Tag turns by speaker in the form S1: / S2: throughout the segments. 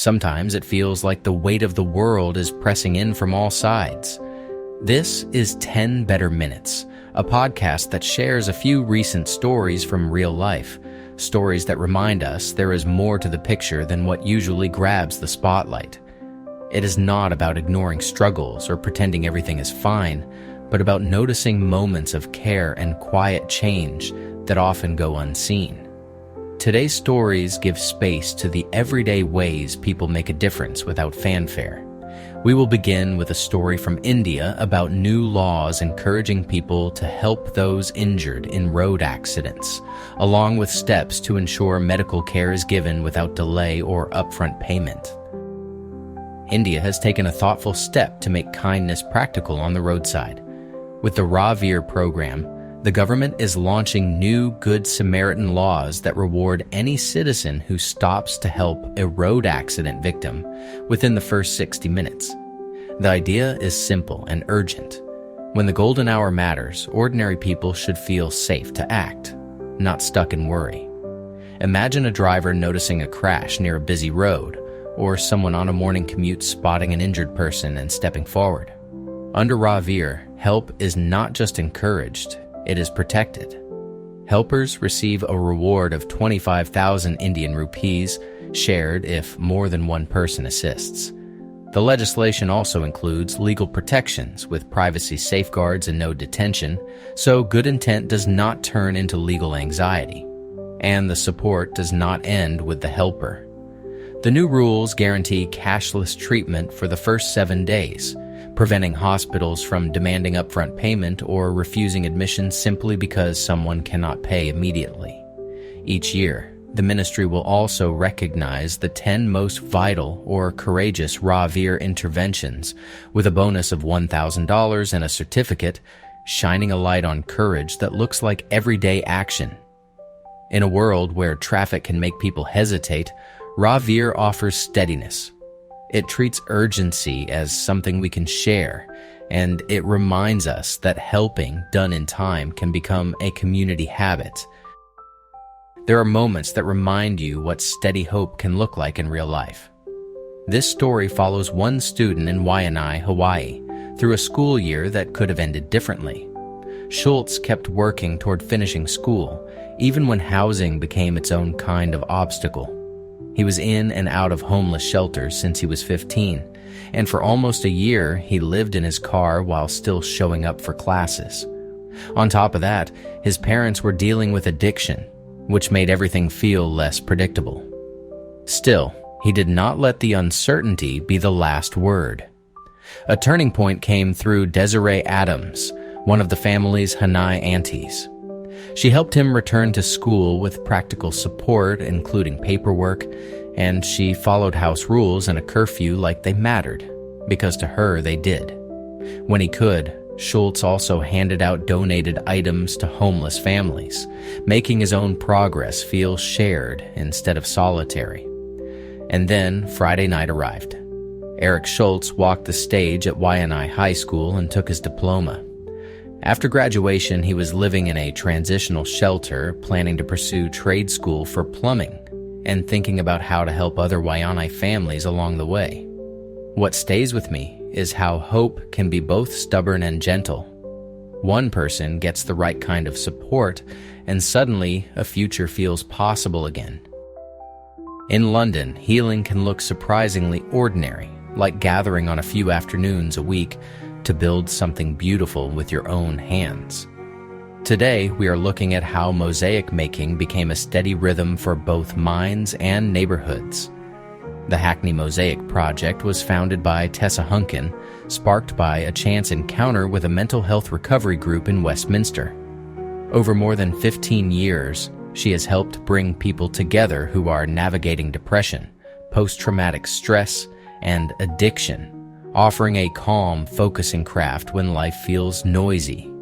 S1: Sometimes it feels like the weight of the world is pressing in from all sides. This is 10 Better Minutes, a podcast that shares a few recent stories from real life, stories that remind us there is more to the picture than what usually grabs the spotlight. It is not about ignoring struggles or pretending everything is fine, but about noticing moments of care and quiet change that often go unseen. Today's stories give space to the everyday ways people make a difference without fanfare. We will begin with a story from India about new laws encouraging people to help those injured in road accidents, along with steps to ensure medical care is given without delay or upfront payment. India has taken a thoughtful step to make kindness practical on the roadside. With the Reassurance program, the government is launching new Good Samaritan laws that reward any citizen who stops to help a road accident victim within the first 60 minutes. The idea is simple and urgent. When the golden hour matters, ordinary people should feel safe to act, not stuck in worry. Imagine a driver noticing a crash near a busy road, or someone on a morning commute spotting an injured person and stepping forward. Under Reassurance, help is not just encouraged, it is protected. Helpers receive a reward of 25,000 Indian rupees, shared if more than one person assists. The legislation also includes legal protections with privacy safeguards and no detention, so good intent does not turn into legal anxiety. And the support does not end with the helper. The new rules guarantee cashless treatment for the first 7 days, preventing hospitals from demanding upfront payment or refusing admission simply because someone cannot pay immediately. Each year, the ministry will also recognize the 10 most vital or courageous Reassurance interventions with a bonus of $1,000 and a certificate, shining a light on courage that looks like everyday action. In a world where traffic can make people hesitate, Reassurance offers steadiness. It treats urgency as something we can share, and it reminds us that helping done in time can become a community habit. There are moments that remind you what steady hope can look like in real life. This story follows one student in Waianae, Hawaii, through a school year that could have ended differently. Schultz kept working toward finishing school, even when housing became its own kind of obstacle. He was in and out of homeless shelters since he was 15, and for almost a year he lived in his car while still showing up for classes. On top of that, his parents were dealing with addiction, which made everything feel less predictable. Still, he did not let the uncertainty be the last word. A turning point came through Desiree Adams, one of the family's Hanai aunties. She helped him return to school with practical support, including paperwork, and she followed house rules and a curfew like they mattered, because to her they did. When he could, Schultz also handed out donated items to homeless families, making his own progress feel shared instead of solitary. And then Friday night arrived. Eric Schultz walked the stage at Waianae High School and took his diploma. After graduation, he was living in a transitional shelter, planning to pursue trade school for plumbing, and thinking about how to help other Waianae families along the way. What stays with me is how hope can be both stubborn and gentle. One person gets the right kind of support, and suddenly a future feels possible again. In London, healing can look surprisingly ordinary, like gathering on a few afternoons a week to build something beautiful with your own hands. Today, we are looking at how mosaic making became a steady rhythm for both minds and neighborhoods. The Hackney Mosaic Project was founded by Tessa Hunkin, sparked by a chance encounter with a mental health recovery group in Westminster. Over more than 15 years, she has helped bring people together who are navigating depression, post-traumatic stress, and addiction, offering a calm, focusing craft when life feels noisy.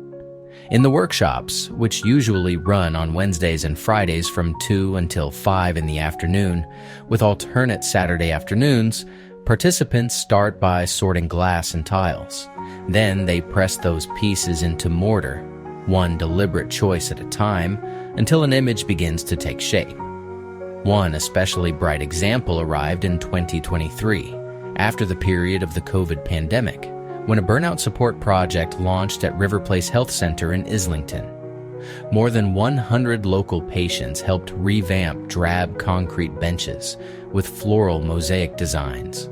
S1: In the workshops, which usually run on Wednesdays and Fridays from 2 until 5 in the afternoon, with alternate Saturday afternoons, participants start by sorting glass and tiles. Then they press those pieces into mortar, one deliberate choice at a time, until an image begins to take shape. One especially bright example arrived in 2023, after the period of the COVID pandemic, when a burnout support project launched at River Place Health Center in Islington. More than 100 local patients helped revamp drab concrete benches with floral mosaic designs.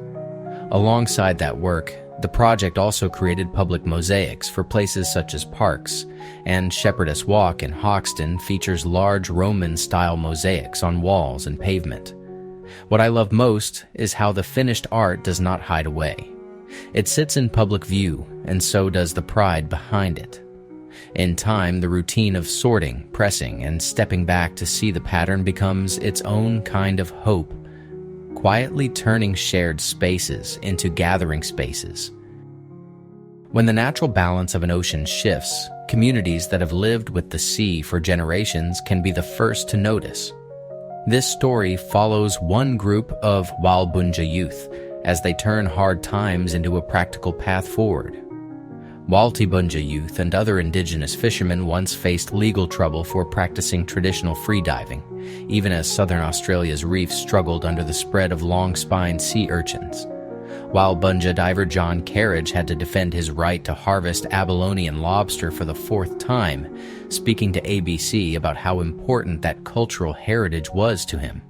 S1: Alongside that work, the project also created public mosaics for places such as parks, and Shepherdess Walk in Hoxton features large Roman-style mosaics on walls and pavement. What I love most is how the finished art does not hide away. It sits in public view, and so does the pride behind it. In time, the routine of sorting, pressing, and stepping back to see the pattern becomes its own kind of hope, quietly turning shared spaces into gathering spaces. When the natural balance of an ocean shifts, communities that have lived with the sea for generations can be the first to notice. This story follows one group of Walbunja youth as they turn hard times into a practical path forward. Waltibunja youth and other Indigenous fishermen once faced legal trouble for practicing traditional freediving, even as southern Australia's reefs struggled under the spread of long-spined sea urchins. Walbunja diver John Carriage had to defend his right to harvest Abalonian lobster for the fourth time, speaking to ABC about how important that cultural heritage was to him.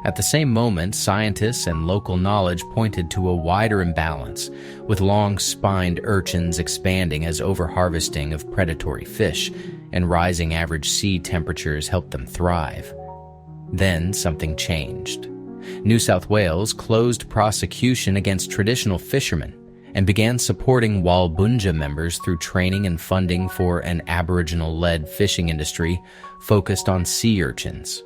S1: At the same moment, scientists and local knowledge pointed to a wider imbalance, with long-spined urchins expanding as overharvesting of predatory fish and rising average sea temperatures helped them thrive. Then something changed. New South Wales closed prosecution against traditional fishermen and began supporting Walbunja members through training and funding for an Aboriginal-led fishing industry focused on sea urchins.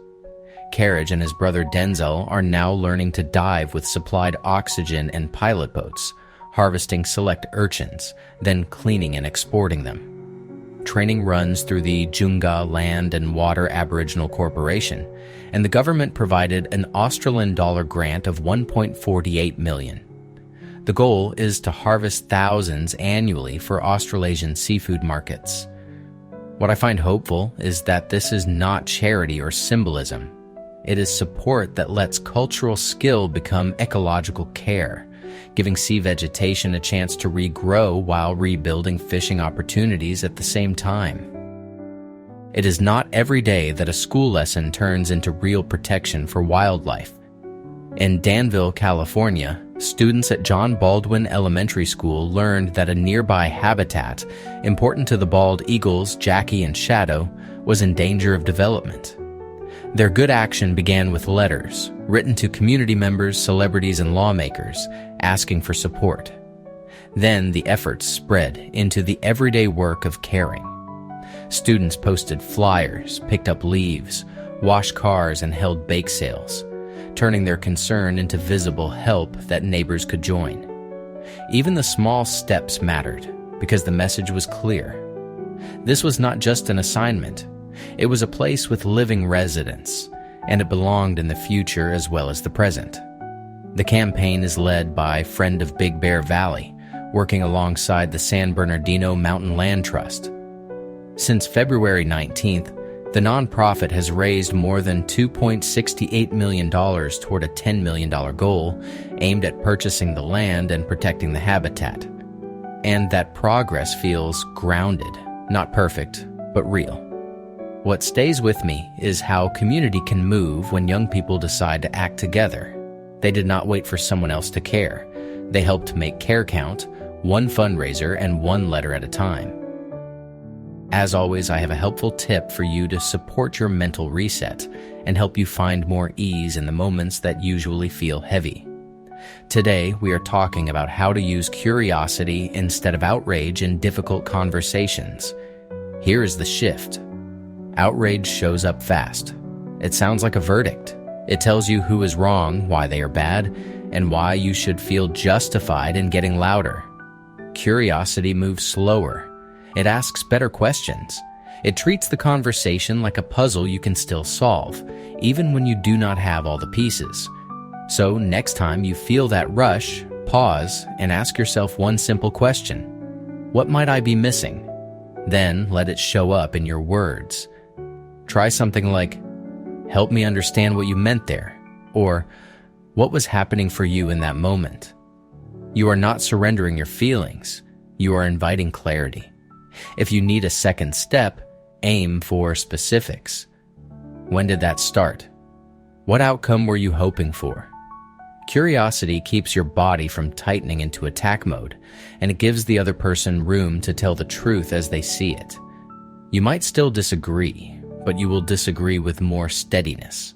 S1: Carriage and his brother Denzel are now learning to dive with supplied oxygen and pilot boats, harvesting select urchins, then cleaning and exporting them. Training runs through the Junga Land and Water Aboriginal Corporation, and the government provided an Australian dollar grant of $1.48 million. The goal is to harvest thousands annually for Australasian seafood markets. What I find hopeful is that this is not charity or symbolism. It is support that lets cultural skill become ecological care, giving sea vegetation a chance to regrow while rebuilding fishing opportunities at the same time. It is not every day that a school lesson turns into real protection for wildlife. In Danville, California, students at John Baldwin Elementary School learned that a nearby habitat, important to the bald eagles Jackie and Shadow, was in danger of development. Their good action began with letters, written to community members, celebrities, and lawmakers, asking for support. Then the efforts spread into the everyday work of caring. Students posted flyers, picked up leaves, washed cars, and held bake sales, turning their concern into visible help that neighbors could join. Even the small steps mattered, because the message was clear. This was not just an assignment. It was a place with living residents, and it belonged in the future as well as the present. The campaign is led by Friend of Big Bear Valley, working alongside the San Bernardino Mountain Land Trust. Since February 19th, the nonprofit has raised more than $2.68 million toward a $10 million goal aimed at purchasing the land and protecting the habitat. And that progress feels grounded, not perfect, but real. What stays with me is how community can move when young people decide to act together. They did not wait for someone else to care. They helped make care count, one fundraiser and one letter at a time. As always, I have a helpful tip for you to support your mental reset and help you find more ease in the moments that usually feel heavy. Today, we are talking about how to use curiosity instead of outrage in difficult conversations. Here is the shift. Outrage shows up fast. It sounds like a verdict. It tells you who is wrong, why they are bad, and why you should feel justified in getting louder. Curiosity moves slower. It asks better questions. It treats the conversation like a puzzle you can still solve, even when you do not have all the pieces. So next time you feel that rush, pause and ask yourself one simple question. What might I be missing? Then let it show up in your words. Try something like, Help me understand what you meant there, or what was happening for you in that moment. You are not surrendering your feelings, you are inviting clarity. If you need a second step, aim for specifics. When did that start? What outcome were you hoping for? Curiosity keeps your body from tightening into attack mode, and it gives the other person room to tell the truth as they see it. You might still disagree, but you will disagree with more steadiness,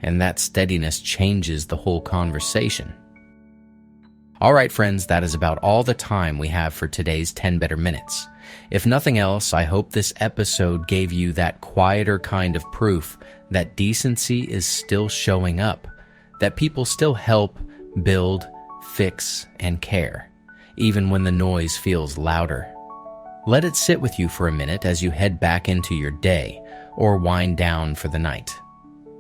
S1: and that steadiness changes the whole conversation. All right, friends, that is about all the time we have for today's 10 Better Minutes. If nothing else, I hope this episode gave you that quieter kind of proof that decency is still showing up, that people still help, build, fix, and care, even when the noise feels louder. Let it sit with you for a minute as you head back into your day or wind down for the night.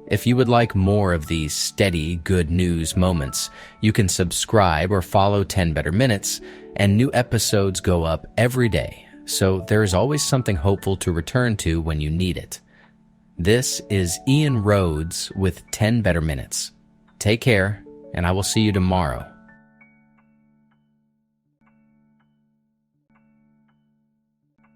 S1: If you would like more of these steady, good news moments, you can subscribe or follow 10 Better Minutes, and new episodes go up every day, so there is always something hopeful to return to when you need it. This is Ian Rhodes with 10 Better Minutes. Take care, and I will see you tomorrow.